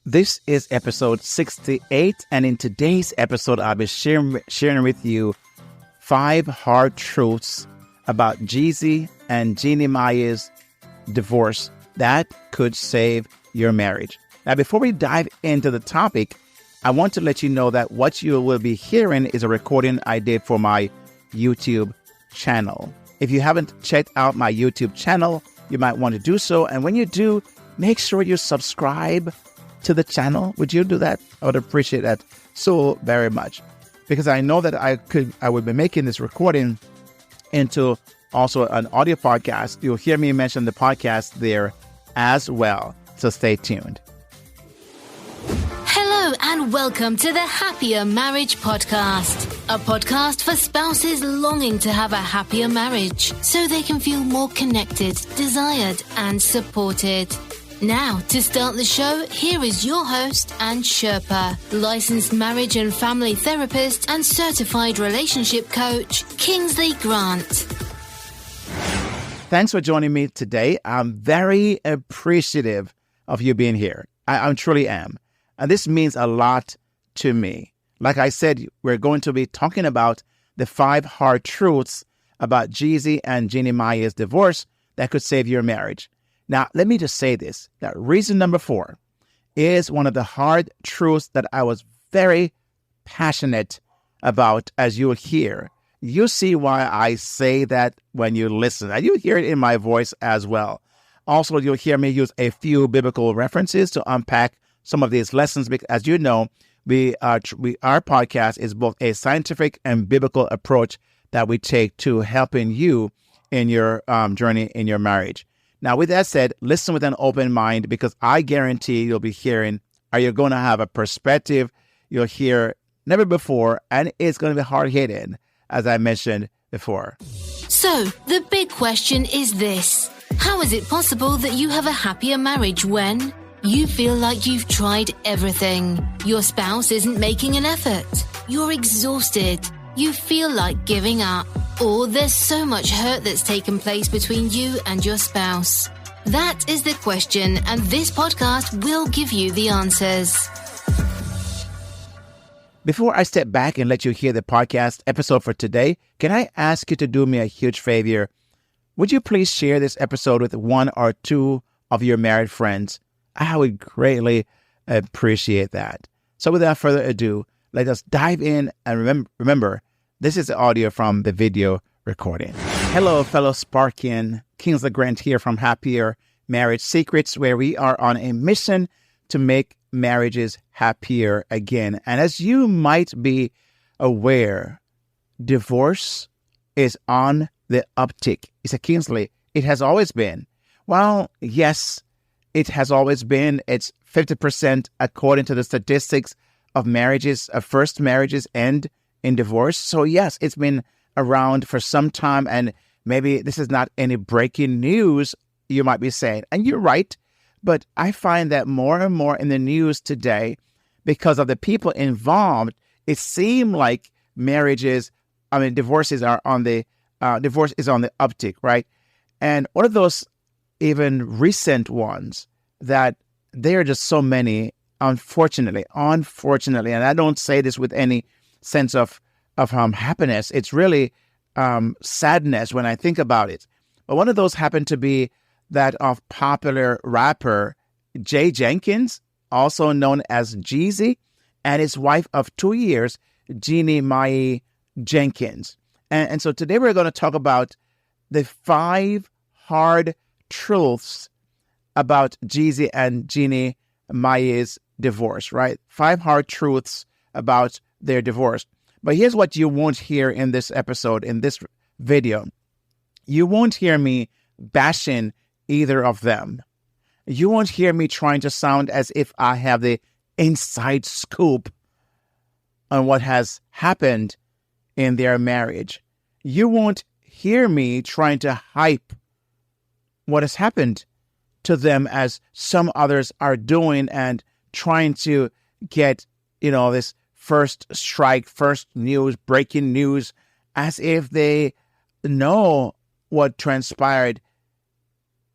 This is episode 68, and in today's episode, I'll be sharing with you 5 hard truths about Jeezy and Jeannie Mai's divorce that could save your marriage. Now, before we dive into the topic, I want to let you know that what you will be hearing is a recording I did for my YouTube channel. If you haven't checked out my YouTube channel, you might want to do so. And when you do, make sure you subscribe to the channel. Would you do that? I would appreciate that so very much, because I know that I would be making this recording into also an audio podcast. You'll hear me mention the podcast there as well. So stay tuned. Hello and welcome to the Happier Marriage Podcast, a podcast for spouses longing to have a happier marriage so they can feel more connected, desired, and supported. Now, to start the show, here is your host and Sherpa, licensed marriage and family therapist and certified relationship coach, Kingsley Grant. Thanks for joining me today. I'm very appreciative of you being here. I truly am. And this means a lot to me. Like I said, we're going to be talking about the 5 hard truths about Jeezy and Jeannie Mai's divorce that could save your marriage. Now, let me just say this, that reason number 4 is one of the hard truths that I was very passionate about, as you'll hear. You see why I say that when you listen, and you hear it in my voice as well. Also, you'll hear me use a few biblical references to unpack some of these lessons, because as you know, our podcast is both a scientific and biblical approach that we take to helping you in your journey in your marriage. Now, with that said, listen with an open mind, because I guarantee you'll be hearing, or you're going to have a perspective you'll hear never before, and it's going to be hard-hitting, as I mentioned before. So, the big question is this. How is it possible that you have a happier marriage when you feel like you've tried everything? Your spouse isn't making an effort. You're exhausted. You feel like giving up. Or there's so much hurt that's taken place between you and your spouse. That is the question, and this podcast will give you the answers. Before I step back and let you hear the podcast episode for today, can I ask you to do me a huge favor? Would you please share this episode with 1 or 2 of your married friends? I would greatly appreciate that. So without further ado, let us dive in, and remember, this is the audio from the video recording. Hello, fellow Sparkian. Kingsley Grant here from Happier Marriage Secrets, where we are on a mission to make marriages happier again. And as you might be aware, divorce is on the uptick. You say, Kingsley, it has always been. Well, yes, it has always been. It's 50% according to the statistics of marriages, of first marriages end in divorce. So yes, it's been around for some time, and maybe this is not any breaking news, you might be saying. And you're right, but I find that more and more in the news today, because of the people involved, it seems like divorce is on the uptick, right? And one of those even recent ones that there are just so many, unfortunately, and I don't say this with any sense of happiness. It's really sadness when I think about it. But one of those happened to be that of popular rapper Jay Jenkins, also known as Jeezy, and his wife of 2 years, Jeannie Mai Jenkins. And so today we're going to talk about the 5 hard truths about Jeezy and Jeannie Mai's divorce, right? 5 hard truths about their divorce. But here's what you won't hear in this episode, in this video. You won't hear me bashing either of them. You won't hear me trying to sound as if I have the inside scoop on what has happened in their marriage. You won't hear me trying to hype what has happened to them, as some others are doing, and trying to get, this first strike, first news, breaking news, as if they know what transpired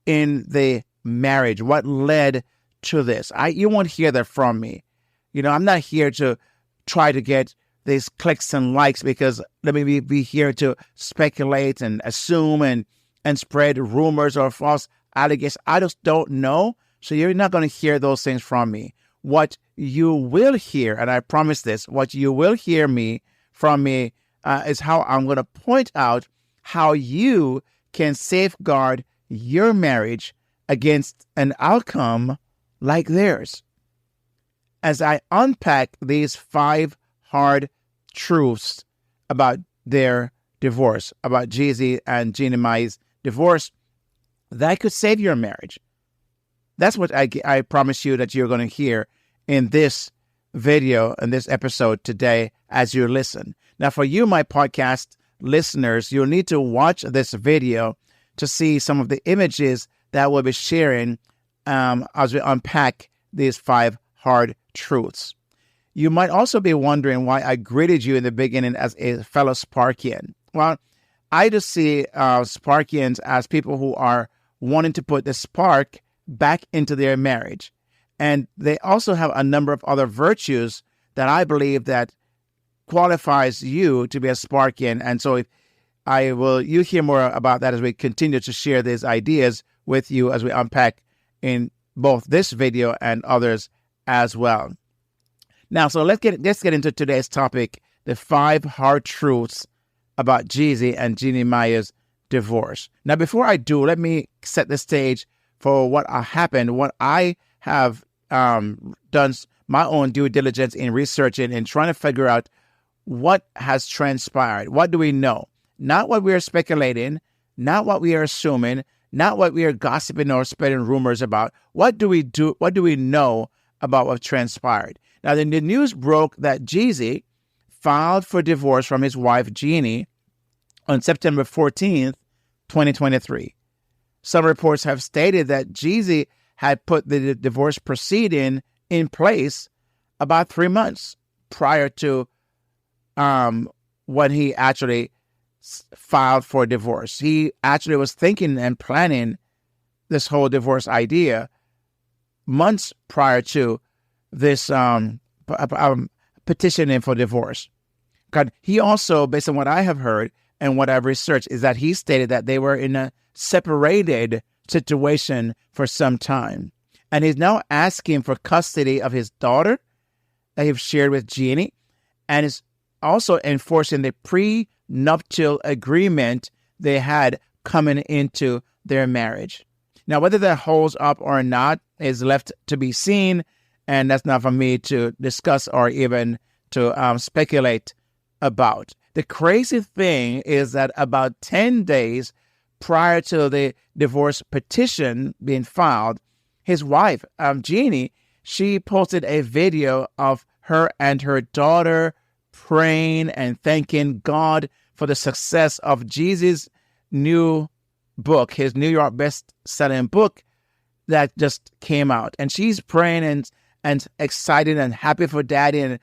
in the marriage, what led to this. You won't hear that from me. I'm not here to try to get these clicks and likes, because let me be here to speculate and assume and spread rumors or false allegations. I just don't know. So you're not going to hear those things from me. What you will hear, and I promise this, what you will hear from me is how I'm going to point out how you can safeguard your marriage against an outcome like theirs. As I unpack these 5 hard truths about their divorce, about Jeezy and Jeannie Mai's divorce, that could save your marriage. That's what I promise you that you're going to hear in this video, in this episode today as you listen. Now, for you, my podcast listeners, you'll need to watch this video to see some of the images that we'll be sharing as we unpack these 5 hard truths. You might also be wondering why I greeted you in the beginning as a fellow Sparkian. Well, I just see Sparkians as people who are wanting to put the spark back into their marriage. And they also have a number of other virtues that I believe that qualifies you to be a Sparkian. And so you hear more about that as we continue to share these ideas with you as we unpack in both this video and others as well. Now, so let's get into today's topic, the 5 hard truths about Jeezy and Jeannie Mai's divorce. Now, before I do, let me set the stage for what happened, what I have done my own due diligence in researching and trying to figure out what has transpired. What do we know? Not what we are speculating, not what we are assuming, not what we are gossiping or spreading rumors about. What do we know about what transpired? Now, then the news broke that Jeezy filed for divorce from his wife, Jeannie, on September 14th, 2023. Some reports have stated that Jeezy had put the divorce proceeding in place about 3 months prior to when he actually filed for divorce. He actually was thinking and planning this whole divorce idea months prior to this petitioning for divorce. He also, based on what I have heard and what I've researched, is that he stated that they were in a separated situation for some time. And he's now asking for custody of his daughter that he's shared with Jeannie, and is also enforcing the prenuptial agreement they had coming into their marriage. Now, whether that holds up or not is left to be seen, and that's not for me to discuss or even to speculate about. The crazy thing is that about 10 days prior to the divorce petition being filed, his wife, Jeannie, she posted a video of her and her daughter praying and thanking God for the success of Jeezy's new book, his New York best-selling book that just came out. And she's praying and excited and happy for daddy, and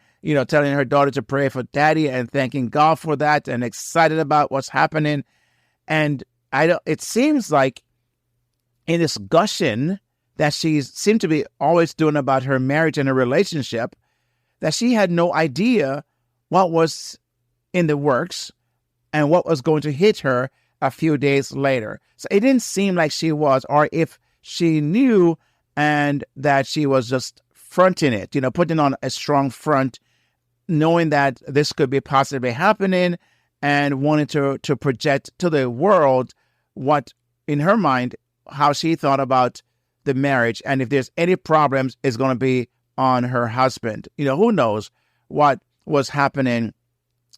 telling her daughter to pray for daddy and thanking God for that, and excited about what's happening. And it seems like in this gushing that she seemed to be always doing about her marriage and her relationship, that she had no idea what was in the works and what was going to hit her a few days later. So it didn't seem like she was, or if she knew, and that she was just fronting it, putting on a strong front, knowing that this could be possibly happening and wanting to project to the world what, in her mind, how she thought about the marriage. And if there's any problems, it's going to be on her husband. Who knows what was happening.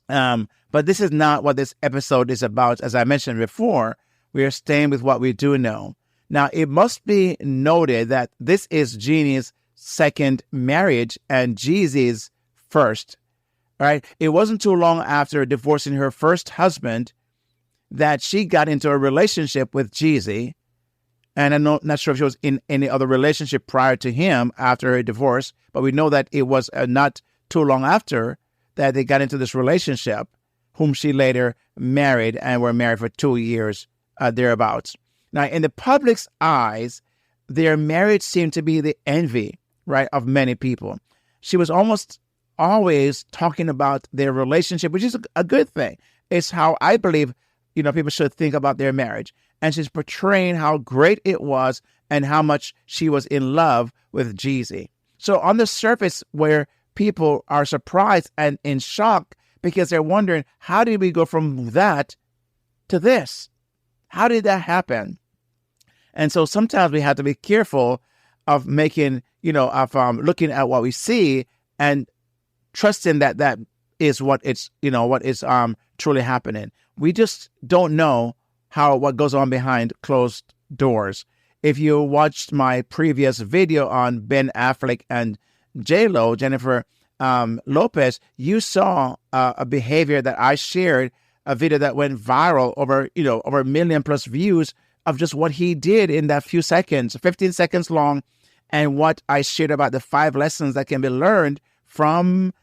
But this is not what this episode is about. As I mentioned before, we are staying with what we do know. Now, it must be noted that this is Jeannie's second marriage and Jeezy's first. Right? It wasn't too long after divorcing her first husband that she got into a relationship with Jeezy. And I'm not sure if she was in any other relationship prior to him after her divorce, but we know that it was not too long after that they got into this relationship, whom she later married and were married for 2 years thereabouts. Now, in the public's eyes, their marriage seemed to be the envy, right, of many people. She was almost always talking about their relationship, which is a good thing. It's how I believe, people should think about their marriage. And she's portraying how great it was and how much she was in love with Jeezy. So on the surface, where people are surprised and in shock because they're wondering, how did we go from that to this? How did that happen? And so sometimes we have to be careful of making, looking at what we see and trusting that is what it's, what is truly happening. We just don't know what goes on behind closed doors. If you watched my previous video on Ben Affleck and J-Lo, Jennifer Lopez, you saw a behavior that I shared, a video that went viral over 1 million plus views of just what he did in that few seconds, 15 seconds long, and what I shared about the 5 lessons that can be learned from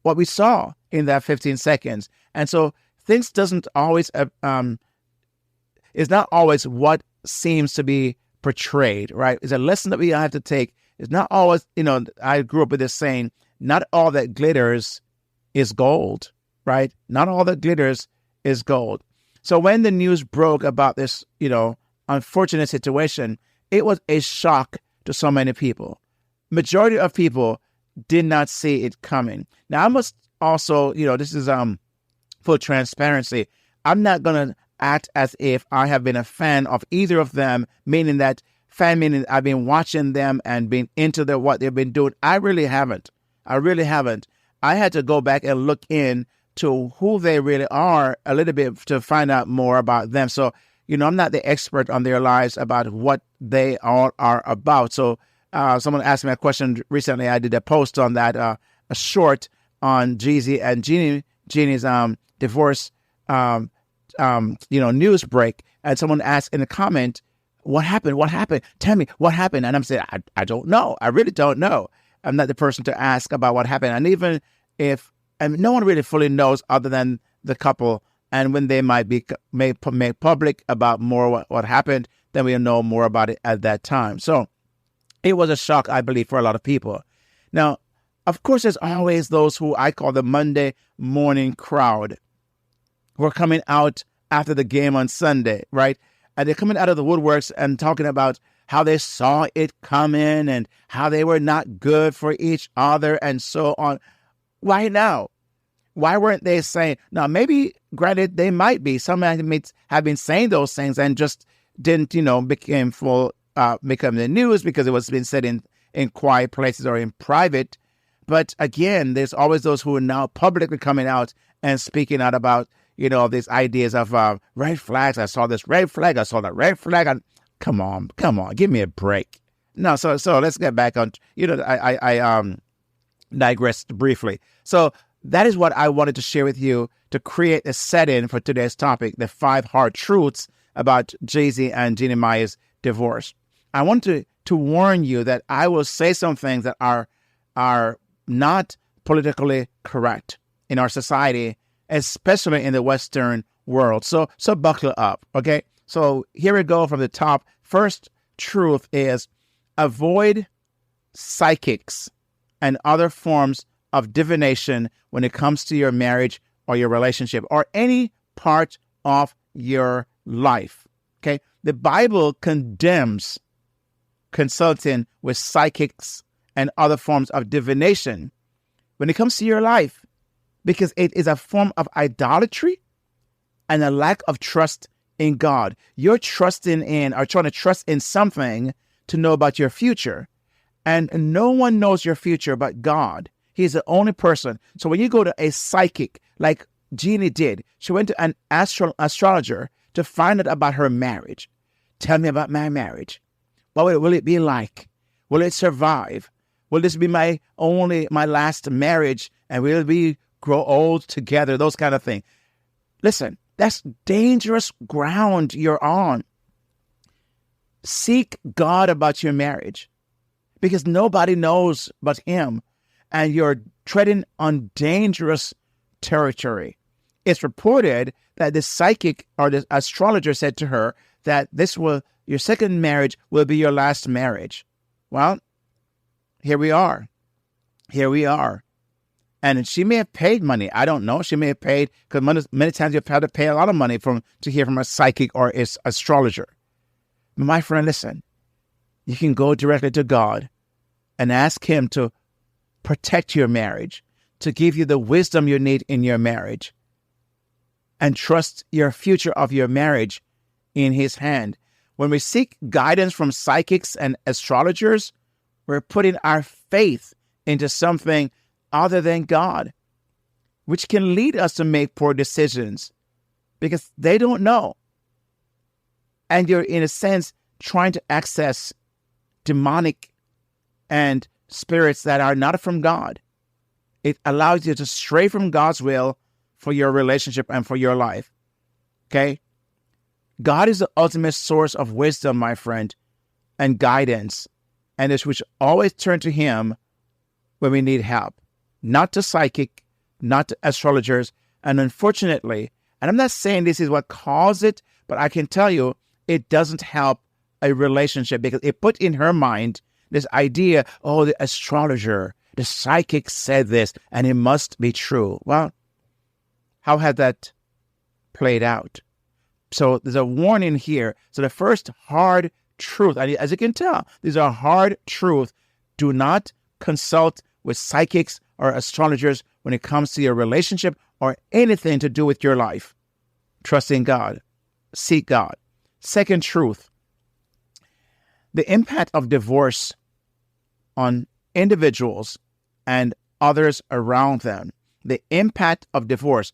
what we saw in that 15 seconds. And so things doesn't always, is not always what seems to be portrayed, right? It's a lesson that we have to take. It's not always, I grew up with this saying, not all that glitters is gold, right? Not all that glitters is gold. So when the news broke about this, unfortunate situation, it was a shock to so many people. Majority of people did not see it coming. Now, I must also, this is full transparency. I'm not going to act as if I have been a fan of either of them, meaning I've been watching them and been into what they've been doing. I really haven't. I had to go back and look in to who they really are a little bit to find out more about them. So, I'm not the expert on their lives about what they all are about. So someone asked me a question recently. I did a post on that, a short on Jeezy and Jeannie's divorce, news break. And someone asked in a comment, what happened? What happened? Tell me what happened. And I'm saying, I don't know. I really don't know. I'm not the person to ask about what happened. And even if, no one really fully knows other than the couple. And when they might be made public about more what happened, then we'll know more about it at that time. So it was a shock, I believe, for a lot of people. Now, of course, there's always those who I call the Monday morning crowd who are coming out after the game on Sunday, right? And they're coming out of the woodworks and talking about how they saw it coming and how they were not good for each other and so on. Why now? Why weren't they saying, now maybe, granted, they might be. Some have been saying those things and just didn't, become the news because it was been said in quiet places or in private. But again, there's always those who are now publicly coming out and speaking out about, these ideas of red flags. I saw this red flag. I saw that red flag. Come on, give me a break. No, so let's get back on, I digressed briefly. So that is what I wanted to share with you to create a set-in for today's topic, the 5 hard truths about Jeezy and Jeannie Mai's divorce. I want to warn you that I will say some things that are not politically correct in our society, especially in the Western world. So buckle up, okay? So here we go from the top. First truth is avoid psychics and other forms of divination when it comes to your marriage or your relationship or any part of your life. Okay? The Bible condemns consulting with psychics and other forms of divination when it comes to your life because it is a form of idolatry and a lack of trust in God. You're trusting in or trying to trust in something to know about your future. And no one knows your future but God. He's the only person. So when you go to a psychic, like Jeannie did, she went to an astrologer to find out about her marriage. Tell me about my marriage. What will it be like? Will it survive? Will this be my last marriage? And will we grow old together? Those kind of things. Listen, that's dangerous ground you're on. Seek God about your marriage because nobody knows but Him. And you're treading on dangerous territory. It's reported that the psychic or the astrologer said to her that this will, your second marriage will be your last marriage. Well, here we are. Here we are. And she may have paid money. I don't know. She may have paid, because many times you've had to pay a lot of money to hear from a psychic or an astrologer. But my friend, listen, you can go directly to God and ask him to protect your marriage, to give you the wisdom you need in your marriage, and trust your future of your marriage in his hand. When we seek guidance from psychics and astrologers, we're putting our faith into something other than God, which can lead us to make poor decisions because they don't know. And you're, in a sense, trying to access demonic and spirits that are not from God. It allows you to stray from God's will for your relationship and for your life. Okay? God is the ultimate source of wisdom, my friend, and guidance. And we should always turn to him when we need help. Not to psychic, not to astrologers. And unfortunately, and I'm not saying this is what caused it, but I can tell you it doesn't help a relationship because it put in her mind this idea, oh, the astrologer, the psychic said this, and it must be true. Well, how had that played out? So there's a warning here. So the first hard truth, as you can tell, these are hard truths. Do not consult with psychics or astrologers when it comes to your relationship or anything to do with your life. Trust in God. Seek God. Second truth, the impact of divorce on individuals and others around them. The impact of divorce.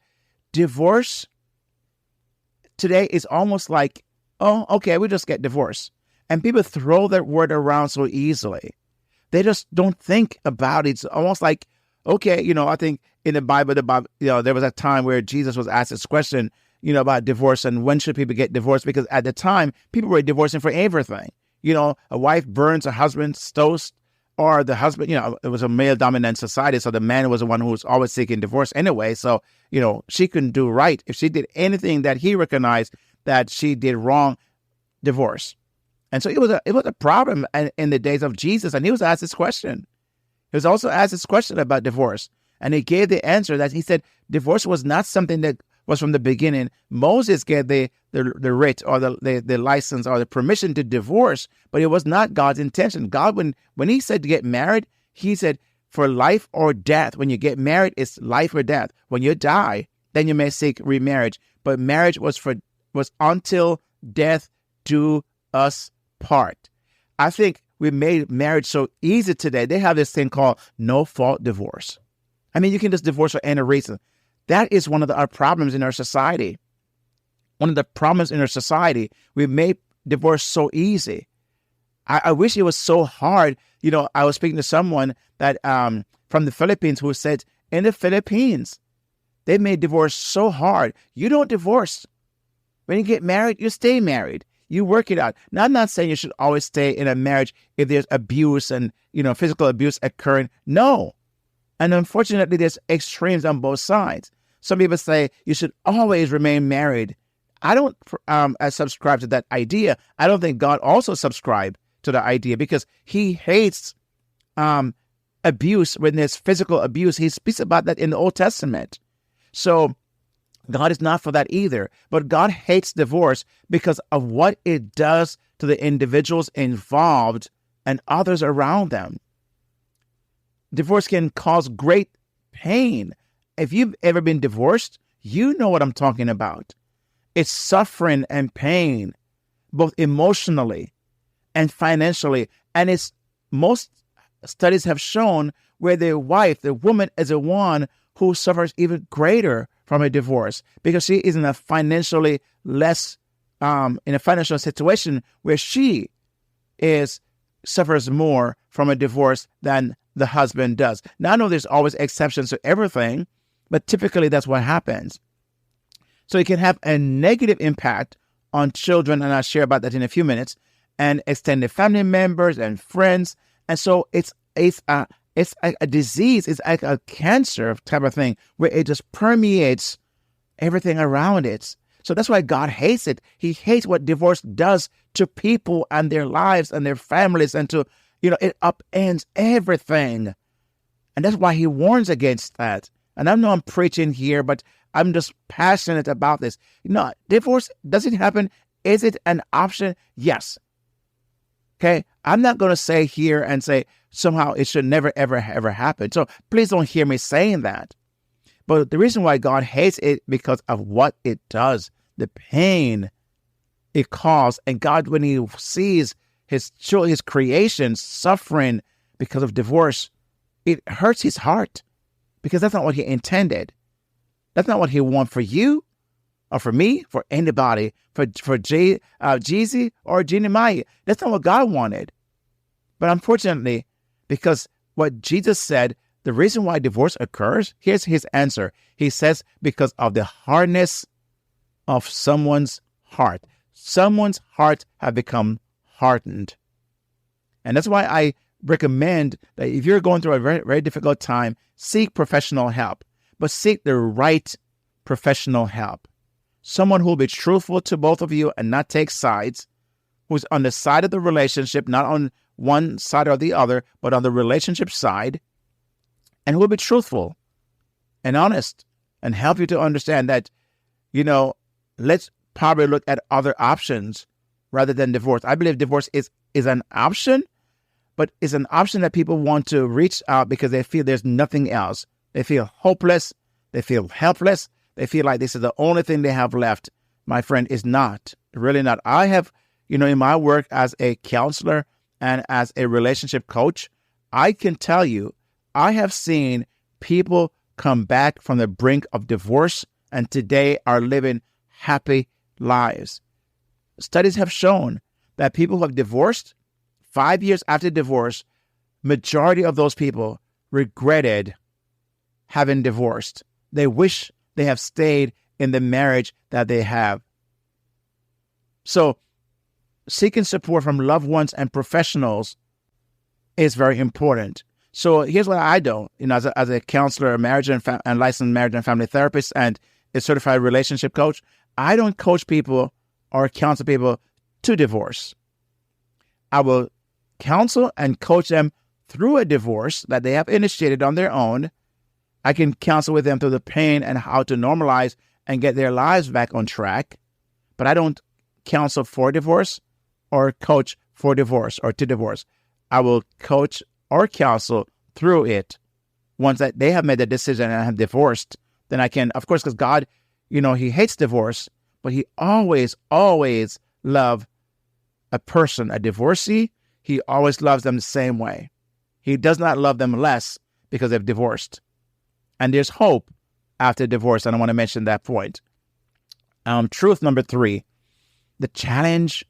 Divorce today is almost like, oh, okay, we just get divorced. And people throw that word around so easily. They just don't think about it. It's almost like, okay, I think in the Bible, there was a time where Jesus was asked this question, about divorce and when should people get divorced? Because at the time, people were divorcing for everything. A wife burns her husband's toast, or the husband, it was a male-dominant society, so the man was the one who was always seeking divorce anyway. So, she couldn't do right. If she did anything that he recognized that she did wrong, divorce. And so it was a problem in the days of Jesus, and he was asked this question. He was also asked this question about divorce, and he gave the answer that he said divorce was not something that was from the beginning. Moses gave the writ or the license or the permission to divorce, but it was not God's intention. God, when he said to get married, he said for life or death. When you get married, it's life or death. When you die, then you may seek remarriage. But marriage was until death do us part. I think we made marriage so easy today. They have this thing called no-fault divorce. I mean, you can just divorce for any reason. That is one of our problems in our society. One of the problems in our society, we made divorce so easy. I wish it was so hard. I was speaking to someone that from the Philippines who said, in the Philippines, they made divorce so hard. You don't divorce. When you get married, you stay married. You work it out. Now, I'm not saying you should always stay in a marriage if there's abuse and, physical abuse occurring. No. And unfortunately, there's extremes on both sides. Some people say you should always remain married. I don't subscribe to that idea. I don't think God also subscribed to the idea because he hates abuse when there's physical abuse. He speaks about that in the Old Testament. So God is not for that either. But God hates divorce because of what it does to the individuals involved and others around them. Divorce can cause great pain. If you've ever been divorced, you know what I'm talking about. It's suffering and pain, both emotionally and financially. And it's most studies have shown where the wife, the woman, is the one who suffers even greater from a divorce because she is in a financially less, in a financial situation where she suffers more from a divorce than the husband does. Now, I know there's always exceptions to everything, but typically that's what happens. So it can have a negative impact on children, and I'll share about that in a few minutes, and extended family members and friends. And so it's a disease. It's like a cancer type of thing where it just permeates everything around it. So that's why God hates it. He hates what divorce does to people and their lives and their families, and to, it upends everything. And that's why he warns against that. And I know I'm preaching here, but I'm just passionate about this. Divorce, does it happen? Is it an option? Yes. Okay. I'm not going to say here and say somehow it should never, ever, ever happen. So please don't hear me saying that. But the reason why God hates it, because of what it does, the pain it causes. And God, when he sees his creation suffering because of divorce, it hurts his heart, because that's not what he intended. That's not what he wants for you or for me, for anybody, for Jeezy or Jeannie Mai. That's not what God wanted. But unfortunately, because what Jesus said, the reason why divorce occurs, here's his answer. He says, because of the hardness of someone's heart. Someone's heart have become hardened. And that's why I recommend that if you're going through a very, very difficult time, seek professional help, but seek the right professional help. Someone who will be truthful to both of you and not take sides, who's on the side of the relationship, not on one side or the other, but on the relationship side, and who will be truthful and honest and help you to understand that, let's probably look at other options rather than divorce. I believe divorce is an option, but it's an option that people want to reach out because they feel there's nothing else. They feel hopeless. They feel helpless. They feel like this is the only thing they have left. My friend, is not, really not. I have, in my work as a counselor and as a relationship coach, I can tell you, I have seen people come back from the brink of divorce and today are living happy lives. Studies have shown that people who have divorced 5 years after divorce, majority of those people regretted having divorced. They wish they have stayed in the marriage that they have. So seeking support from loved ones and professionals is very important. So here's what I do, as a counselor, a marriage and licensed marriage and family therapist, and a certified relationship coach. I don't coach people or counsel people to divorce. I will counsel and coach them through a divorce that they have initiated on their own. I can counsel with them through the pain and how to normalize and get their lives back on track. But I don't counsel for divorce or coach for divorce or to divorce. I will coach or counsel through it. Once that they have made the decision and have divorced, then I can, of course, because God, he hates divorce, but he always, always loves a person, a divorcee. He always loves them the same way. He does not love them less because they've divorced. And there's hope after divorce, and I want to mention that point. Truth number 3, the challenge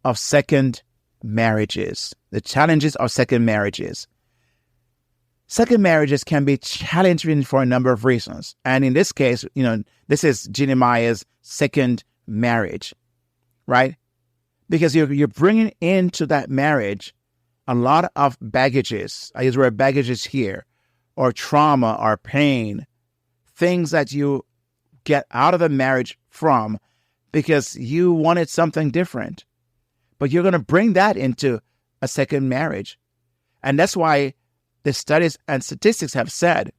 of second marriages. The challenges of second marriages. Second marriages can be challenging for a number of reasons. And in this case, this is Jeannie Mai's second marriage, right? Because you're bringing into that marriage a lot of baggages. I use the word baggages here, or trauma or pain, things that you get out of the marriage from because you wanted something different. But you're going to bring that into a second marriage. And that's why the studies and statistics have said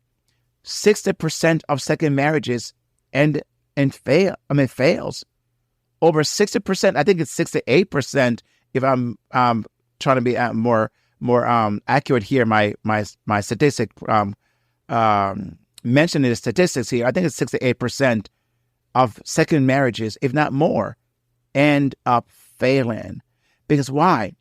60% of second marriages end in fails. Over 60%, I think it's 68%, if I'm trying to be more accurate here, my statistic, mentioning the statistics here, I think it's 68% of second marriages, if not more, end up failing. Because why?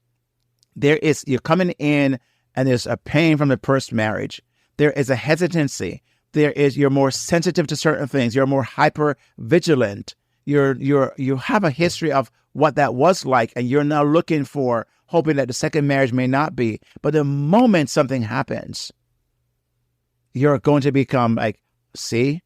You're coming in and there's a pain from the first marriage. There is a hesitancy. You're more sensitive to certain things. You're more hyper vigilant. You have a history of what that was like, and you're now hoping that the second marriage may not be. But the moment something happens, you're going to become like, see,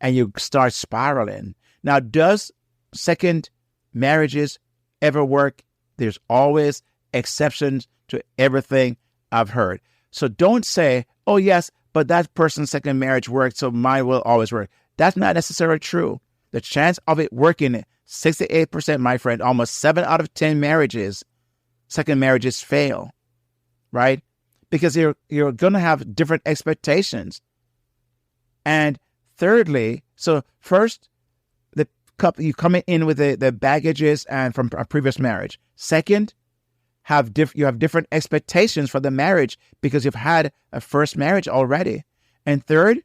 and you start spiraling. Now, does second marriages ever work? There's always exceptions to everything I've heard. So don't say, oh, yes, but that person's second marriage worked, so mine will always work. That's not necessarily true. The chance of it working, 68%, my friend. Almost 7 out of 10 second marriages fail, right? Because you're going to have different expectations. And thirdly, so first, the couple, you come in with the baggages and from a previous marriage. Second, you have different expectations for the marriage because you've had a first marriage already. And third,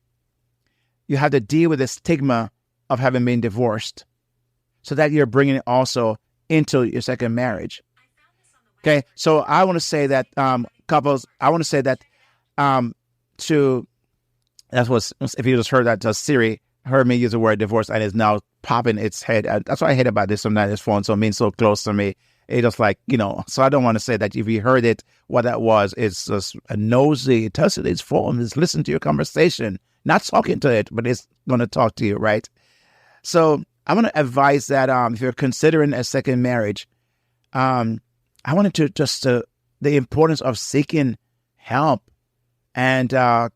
you have to deal with the stigma of having been divorced, so that you're bringing it also into your second marriage. Okay, so I want to say that couples, I want to say that that's what, if you just heard that, just Siri heard me use the word divorce and is now popping its head. That's what I hate about this sometimes. This phone so means so close to me. It's just like, so I don't want to say that if you heard it, what that was, it's just a nosy, it tells you its phone, it's listening to your conversation, not talking to it, but it's going to talk to you, right? So I want to advise that if you're considering a second marriage, I wanted to just the importance of seeking help and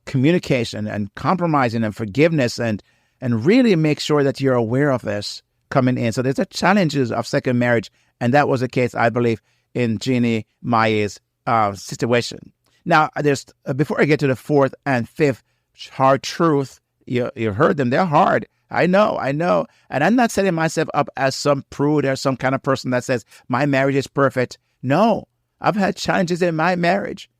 communication and compromising and forgiveness and really make sure that you're aware of this coming in. So there's the challenges of second marriage, and that was the case, I believe, in Jeannie Mai's situation. Now, there's before I get to the fourth and fifth hard truth, you heard them, they're hard. I know. And I'm not setting myself up as some prude or some kind of person that says my marriage is perfect. No, I've had challenges in my marriage.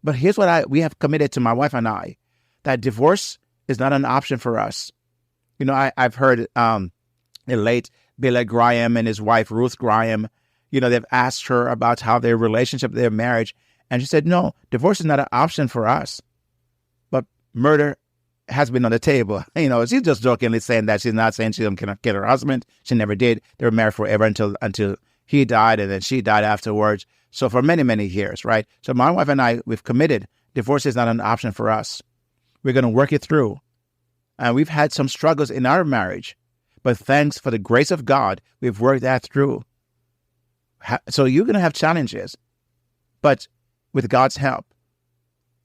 But here's what we have committed to, my wife and I, that divorce is not an option for us. I've heard the late Billy Graham and his wife, Ruth Graham, they've asked her about how their relationship, their marriage. And she said, no, divorce is not an option for us. But murder has been on the table. She's just jokingly saying that. She's not saying she cannot get her husband. She never did. They were married forever until he died, and then she died afterwards. So for many, many years, right? So my wife and I, we've committed. Divorce is not an option for us. We're going to work it through. And we've had some struggles in our marriage, but thanks for the grace of God, we've worked that through. So you're going to have challenges, but with God's help,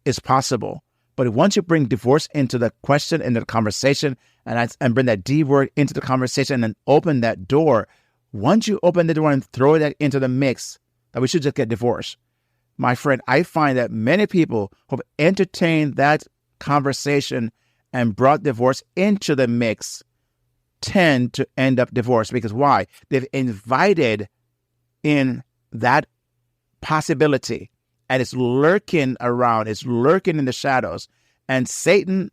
it's possible. But once you bring divorce into the question, into the conversation, and bring that D word into the conversation and open that door, once you open the door and throw that into the mix, that we should just get divorced, my friend, I find that many people who have entertained that conversation and brought divorce into the mix tend to end up divorced. Because why? They've invited in that possibility, and it's lurking around. It's lurking in the shadows. And Satan,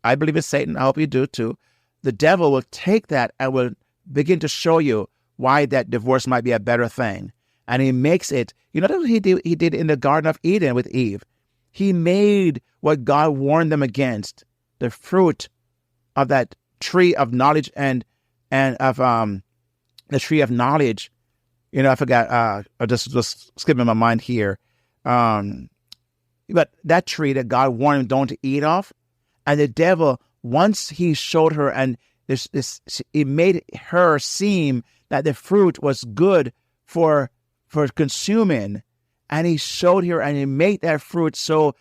I believe it's Satan. I hope you do too. The devil will take that and will begin to show you why that divorce might be a better thing. And he makes it, that's what he did in the Garden of Eden with Eve. He made what God warned them against, the fruit of that tree of knowledge and of the tree of knowledge. I forgot, I just skipping my mind here. But that tree that God warned him don't eat off, and the devil, once he showed her, and it made her seem that the fruit was good for consuming, and he showed her, and he made that fruit so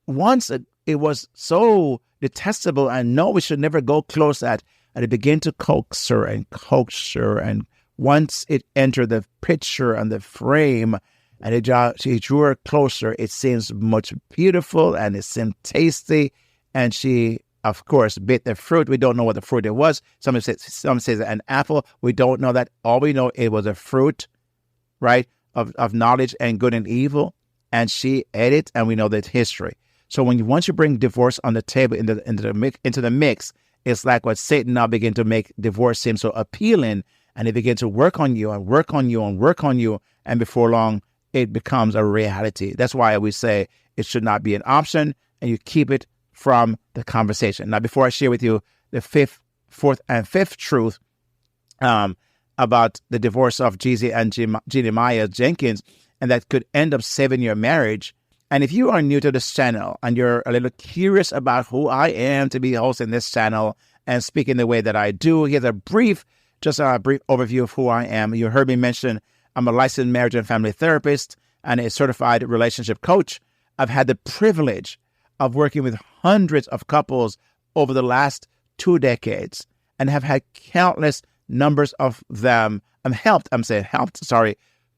once it was so detestable, and no, we should never go close to that, and it began to coax her, and once it entered the picture and the frame, and she drew her closer, it seems much beautiful, and it seemed tasty, and she, of course, bit the fruit. We don't know what the fruit it was. Some says an apple. We don't know that. All we know, it was a fruit, right, of knowledge and good and evil, and she ate it, and we know that history. So once you bring divorce on the table into the mix, it's like what Satan now begin to make divorce seem so appealing, and he begins to work on you and work on you and work on you, and before long, it becomes a reality. That's why we say it should not be an option, and you keep it from the conversation. Now, before I share with you the fourth and fifth truth about the divorce of Jeezy and Jeannie Mai Jenkins, and that could end up saving your marriage. And if you are new to this channel and you're a little curious about who I am to be hosting this channel and speaking the way that I do, here's a brief overview of who I am. You heard me mention I'm a licensed marriage and family therapist and a certified relationship coach. I've had the privilege of working with hundreds of couples over the last 2 decades. and have had countless numbers of them.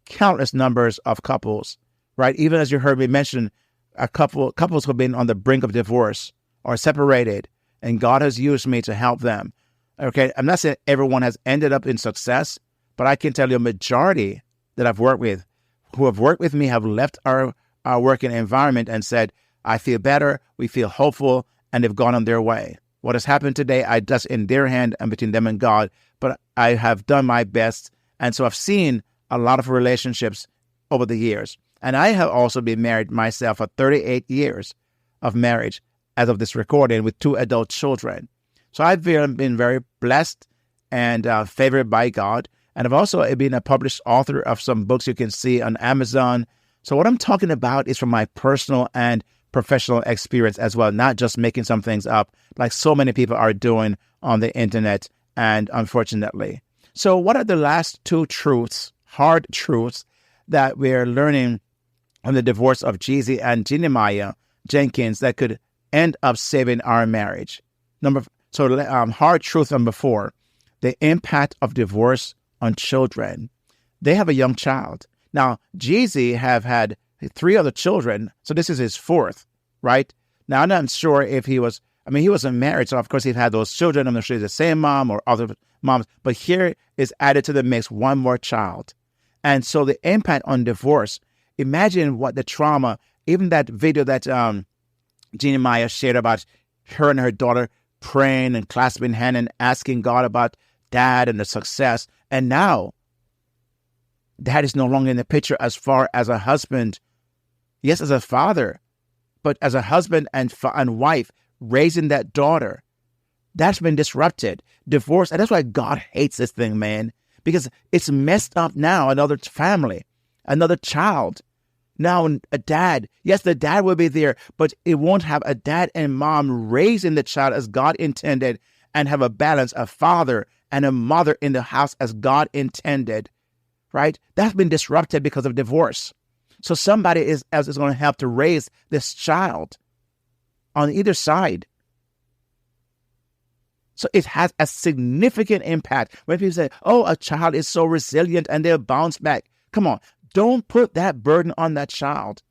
Countless numbers of couples, right? Even as you heard me mention, couples who have been on the brink of divorce or separated, and God has used me to help them. Okay, I'm not saying everyone has ended up in success, but I can tell you a majority that I've worked with, who have worked with me, have left our working environment and said, I feel better, we feel hopeful, and they've gone on their way. What has happened today, I just in their hand and between them and God, but I have done my best. And so I've seen a lot of relationships over the years. And I have also been married myself for 38 years of marriage as of this recording with 2 adult children. So I've been very blessed and favored by God. And I've also been a published author of some books you can see on Amazon. So what I'm talking about is from my personal and professional experience as well, not just making some things up like so many people are doing on the internet, and unfortunately. So what are the last 2 truths, hard truths, that we're learning on the divorce of Jeezy and Jeannie Mai Jenkins that could end up saving our marriage? Hard truth number 4, the impact of divorce on children. They have a young child. Now, Jeezy have had 3 other children, so this is his 4th, right? Now, I'm not sure if he wasn't married, so of course he'd had those children. I'm not sure he's the same mom or other moms, but here is added to the mix 1 more child. And so the impact on divorce, imagine what the trauma, even that video that Jeannie Mai shared about her and her daughter praying and clasping hands and asking God about dad and the success. And now, dad is no longer in the picture as far as a husband. Yes, as a father, but as a husband and wife raising that daughter. That's been disrupted. Divorce, and that's why God hates this thing, man, because it's messed up now. Another family, another child. Now a dad, yes, the dad will be there, but it won't have a dad and mom raising the child as God intended and have a balance, a father and a mother in the house as God intended, right? That's been disrupted because of divorce. So somebody else is going to help to raise this child on either side. So it has a significant impact. When people say, oh, a child is so resilient and they'll bounce back. Come on, don't put that burden on that child.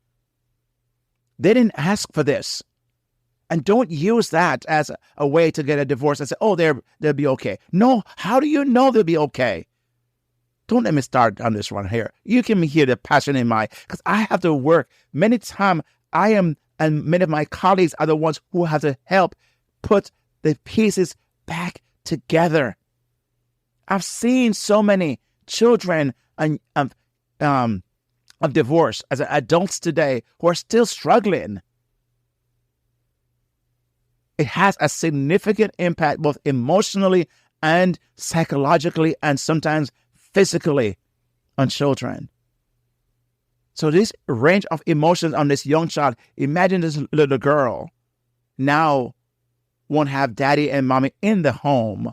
They didn't ask for this. And don't use that as a way to get a divorce and say, oh, they'll be okay. No, how do you know they'll be okay? Don't let me start on this one here. You can hear the passion in because I have to work. Many times and many of my colleagues are the ones who have to help put the pieces back together. I've seen so many children of divorce as adults today who are still struggling. It has a significant impact both emotionally and psychologically and sometimes physically on children. So this range of emotions on this young child, imagine this little girl now won't have daddy and mommy in the home.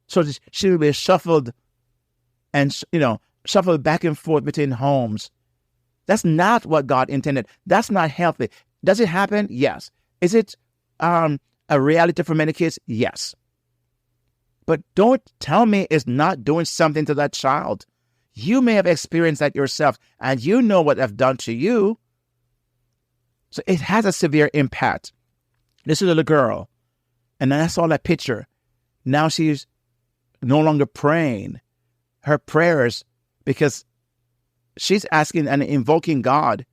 So she will be shuffled back and forth between homes. That's not what God intended. That's not healthy. Does it happen? Yes. Is it a reality for many kids? Yes. But don't tell me it's not doing something to that child. You may have experienced that yourself, and you know what I've done to you. So it has a severe impact. This little girl, and then I saw that picture. Now she's no longer praying her prayers because she's asking and invoking God.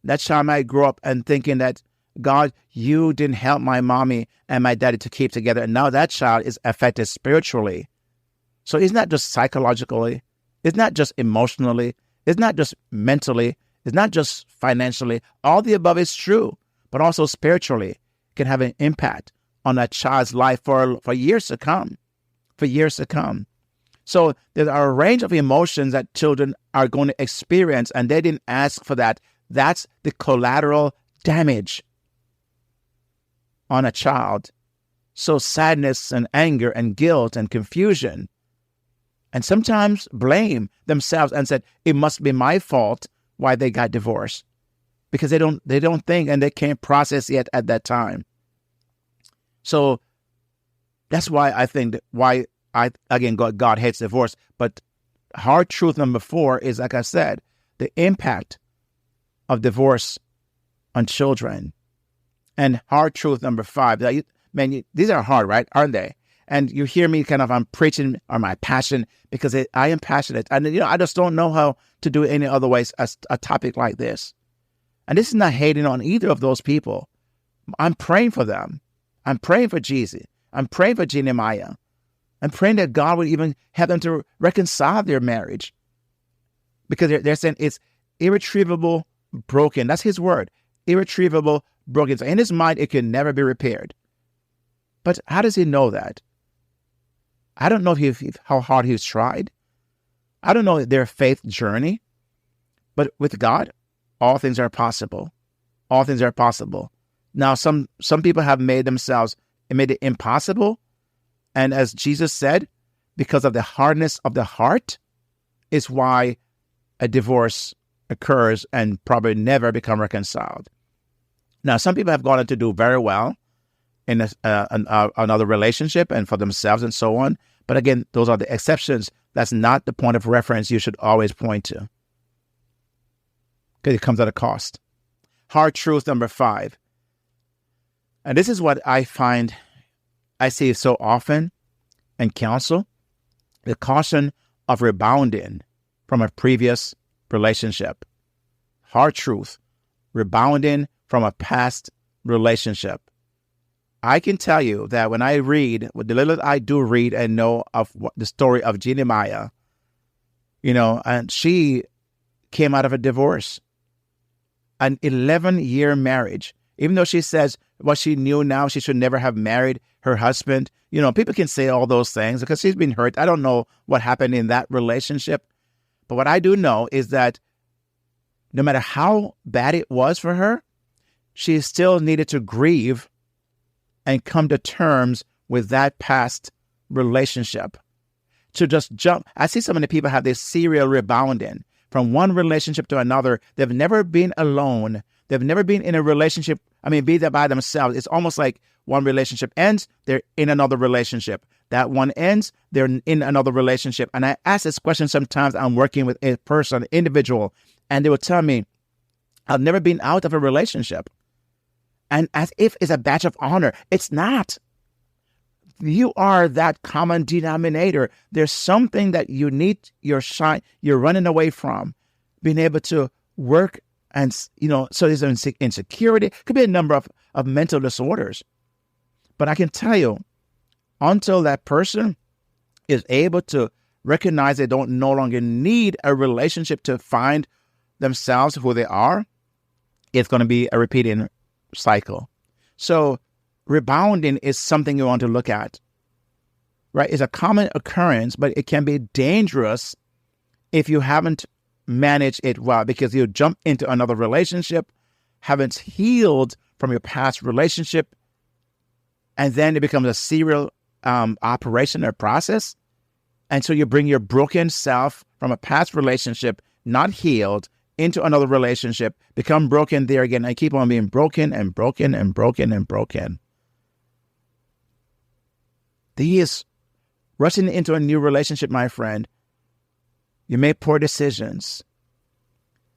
That child might grow up and thinking that, God, you didn't help my mommy and my daddy to keep together. And now that child is affected spiritually. So it's not just psychologically. It's not just emotionally. It's not just mentally. It's not just financially. All the above is true, but also spiritually can have an impact on that child's life for years to come. For years to come. So there are a range of emotions that children are going to experience, and they didn't ask for that. That's the collateral damage on a child. So sadness and anger and guilt and confusion, and sometimes blame themselves and said, it must be my fault why they got divorced, because they don't think and they can't process yet at that time. So That's why I think God hates divorce. But hard truth number 4 is, like I said, the impact of divorce on children. And hard truth number 5, these are hard, right? Aren't they? And you hear me I'm preaching on my passion because I am passionate. And, I just don't know how to do it any other ways as a topic like this. And this is not hating on either of those people. I'm praying for them. I'm praying for Jeezy. I'm praying for Jeannie Mai. I'm praying that God would even help them to reconcile their marriage. Because they're saying it's irretrievable broken. That's his word. Irretrievable broken. So in his mind, it can never be repaired. But how does he know that? I don't know how hard he's tried. I don't know their faith journey. But with God, all things are possible. All things are possible. Now, some people have made it impossible. And as Jesus said, because of the hardness of the heart is why a divorce occurs and probably never become reconciled. Now, some people have gone on to do very well in another relationship and for themselves and so on. But again, those are the exceptions. That's not the point of reference you should always point to, because it comes at a cost. Hard truth number 5. And this is what I see so often in counsel, the caution of rebounding from a previous relationship. Hard truth, rebounding from a past relationship. I can tell you that when I read, what the little I do read and know of the story of Jeannie Mai, and she came out of a divorce, an 11-year marriage. Even though she says what she knew now, she should never have married her husband. People can say all those things because she's been hurt. I don't know what happened in that relationship. But what I do know is that no matter how bad it was for her, she still needed to grieve and come to terms with that past relationship. To just jump. I see so many people have this serial rebounding from one relationship to another. They've never been alone. They've never been in a relationship. Be there by themselves. It's almost like one relationship ends, they're in another relationship. That one ends, they're in another relationship. And I ask this question sometimes. I'm working with a person, an individual, and they will tell me, I've never been out of a relationship. And as if it's a badge of honor. It's not. You are that common denominator. There's something that you need, you're running away from. Being able to work and, so there's insecurity. Could be a number of mental disorders. But I can tell you, until that person is able to recognize they don't no longer need a relationship to find themselves who they are, it's going to be a repeating cycle. So rebounding is something you want to look at, right? It's a common occurrence, but it can be dangerous if you haven't managed it well, because you jump into another relationship, haven't healed from your past relationship, and then it becomes a serial operation or process. And so you bring your broken self from a past relationship, not healed, into another relationship, become broken there again, and keep on being broken and broken and broken and broken. These rushing into a new relationship, my friend, you make poor decisions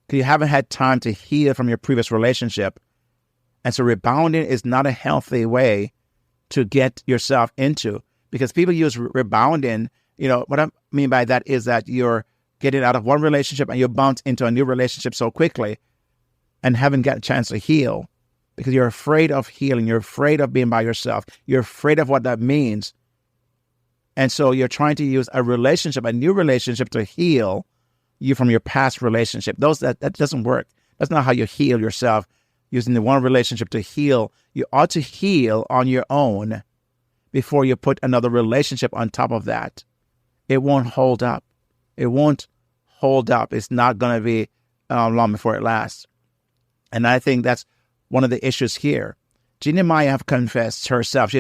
because you haven't had time to heal from your previous relationship. And so rebounding is not a healthy way to get yourself into, because people use rebounding. What I mean by that is that you're getting out of one relationship and you bounce into a new relationship so quickly and haven't got a chance to heal because you're afraid of healing. You're afraid of being by yourself. You're afraid of what that means. And so you're trying to use a new relationship to heal you from your past relationship. That doesn't work. That's not how you heal yourself, using the one relationship to heal. You ought to heal on your own before you put another relationship on top of that. It won't hold up. It won't hold up. It's not going to be long before it lasts. And I think that's one of the issues here. Jeannie Mai have confessed herself.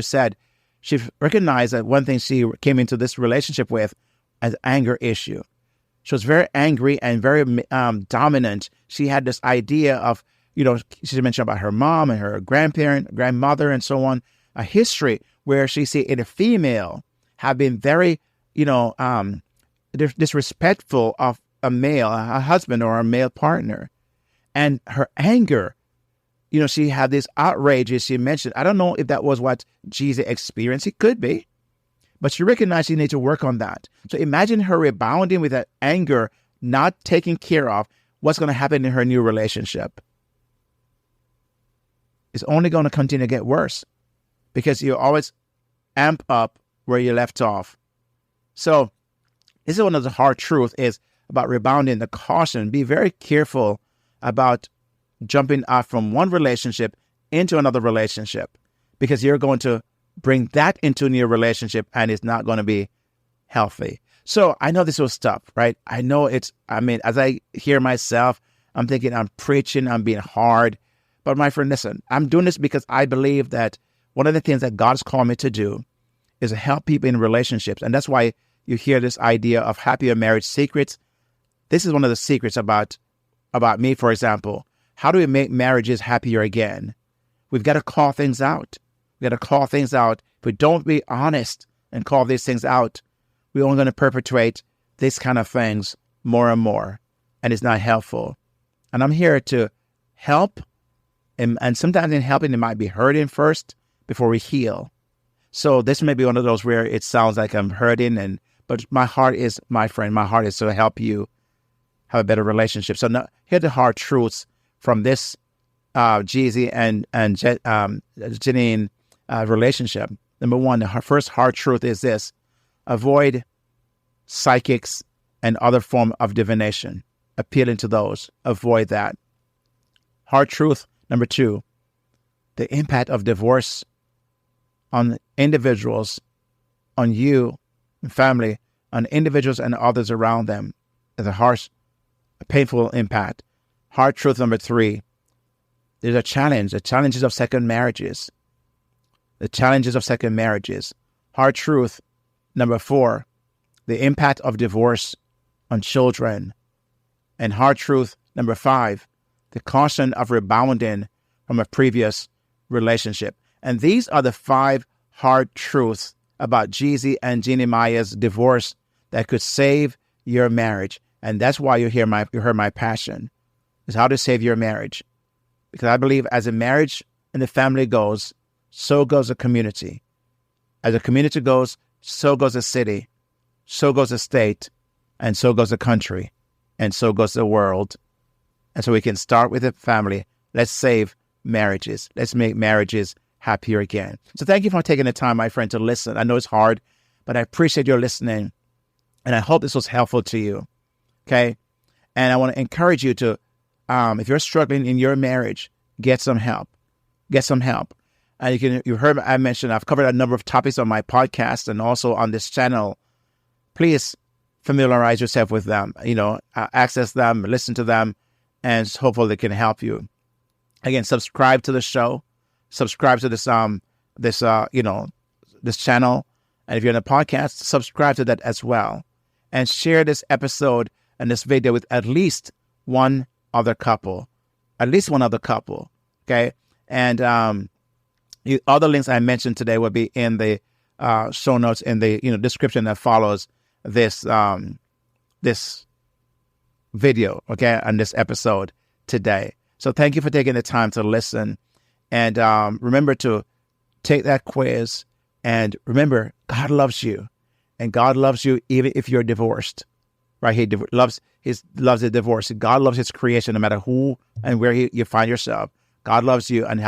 She recognized that one thing she came into this relationship with as anger issue. She was very angry and very dominant. She had this idea of, she mentioned about her mom and her grandmother and so on. a history where she see in a female have been very, disrespectful of a male, a husband or a male partner. And her anger, she had this outrage, as she mentioned. I don't know if that was what Jeezy experienced. It could be. But she recognized she needed to work on that. So imagine her rebounding with that anger, not taken care of. What's going to happen in her new relationship? It's only going to continue to get worse because you always amp up where you left off. So this is one of the hard truths is about rebounding, the caution. Be very careful about jumping out from one relationship into another relationship because you're going to bring that into a new relationship and it's not going to be healthy. So I know this was tough, right? I know as I hear myself, I'm thinking I'm preaching, I'm being hard. But my friend, listen, I'm doing this because I believe that one of the things that God's called me to do is to help people in relationships. And that's why you hear this idea of happier marriage secrets. This is one of the secrets about me, for example. How do we make marriages happier again? We've got to call things out. We've got to call things out. If we don't be honest and call these things out, we're only going to perpetuate these kind of things more and more. And it's not helpful. And I'm here to help. And sometimes in helping, it might be hurting first before we heal. So this may be one of those where it sounds like I'm hurting, but my heart is, my friend, my heart is to help you have a better relationship. So now, here are the hard truths from this Jeezy and Jeannie relationship. Number one, the first hard truth is this: avoid psychics and other form of divination. Appealing to those, avoid that. Hard truth number two: the impact of divorce on individuals, on you and family, on individuals and others around them is a harsh, painful impact. Hard truth number three: there's a challenge, the challenges of second marriages. The challenges of second marriages. Hard truth number four: the impact of divorce on children. And hard truth number five: the caution of rebounding from a previous relationship. And these are the 5 hard truths about Jeezy and Jeannie Mai's divorce that could save your marriage. And that's why you heard my passion, is how to save your marriage. Because I believe as a marriage and the family goes, so goes a community. As a community goes, so goes a city, so goes a state, and so goes a country, and so goes the world. And so we can start with a family. Let's save marriages. Let's make marriages happier again. So thank you for taking the time, my friend, to listen. I know it's hard, but I appreciate your listening. And I hope this was helpful to you. Okay? And I want to encourage you to, if you're struggling in your marriage, get some help. Get some help. And you heard I mentioned, I've covered a number of topics on my podcast and also on this channel. Please familiarize yourself with them, access them, listen to them, and hopefully they can help you. Again, subscribe to the show, subscribe to this channel. And if you're in a podcast, subscribe to that as well. And share this episode and this video with at least one other couple. Okay? And other links I mentioned today will be in the show notes, in the description that follows this video, okay, on this episode today. So thank you for taking the time to listen. And remember to take that quiz. And remember, God loves you. And God loves you even if you're divorced. Right? He loves the divorce. God loves his creation no matter who and where you find yourself. God loves you and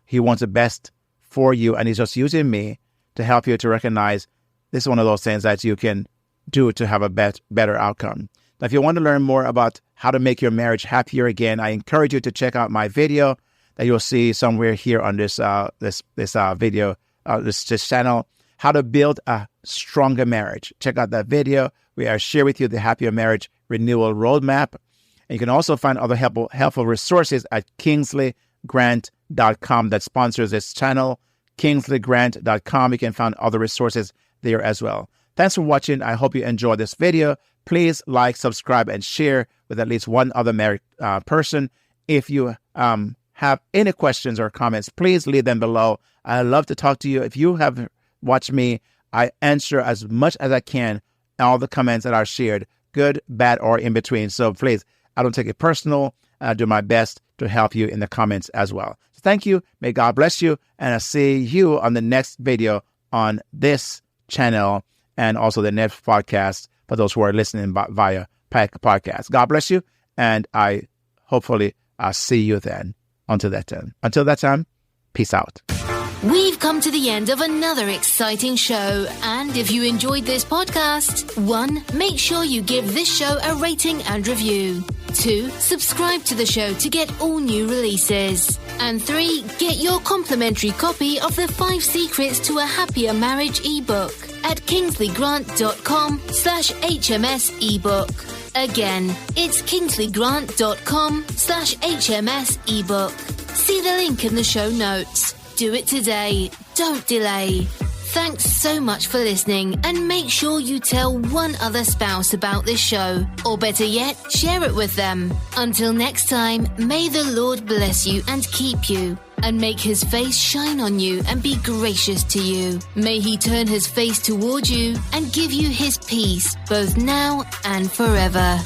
he wants the best for you. And he's just using me to help you to recognize this is one of those things that you can do to have a better outcome. Now, if you want to learn more about how to make your marriage happier again, I encourage you to check out my video that you'll see somewhere here on this video, this channel, how to build a stronger marriage. Check out that video where I share with you the Happier Marriage Renewal Roadmap. And you can also find other helpful resources at kingsleygrant.com that sponsors this channel. kingsleygrant.com. You can find other resources there as well. Thanks for watching. I hope you enjoyed this video. Please like, subscribe, and share with at least one other married person. If you have have any questions or comments, please leave them below. I love to talk to you. If you have watched me, I answer as much as I can all the comments that are shared, good, bad, or in between. So please, I don't take it personal. I do my best to help you in the comments as well. So thank you. May God bless you. And I'll see you on the next video on this channel and also the next podcast for those who are listening via podcast. God bless you. And hopefully I'll see you then. Until that time, peace out. We've come to the end of another exciting show, and if you enjoyed this podcast, 1, make sure you give this show a rating and review. 2, subscribe to the show to get all new releases. And 3, get your complimentary copy of the 5 Secrets to a Happier Marriage ebook at kingsleygrant.com/HMS ebook. Again, it's kingsleygrant.com/HMS ebook. See the link in the show notes. Do it today. Don't delay. Thanks so much for listening, and make sure you tell one other spouse about this show, or better yet, share it with them. Until next time, may the Lord bless you and keep you, and make his face shine on you and be gracious to you. May he turn his face toward you and give you his peace, both now and forever.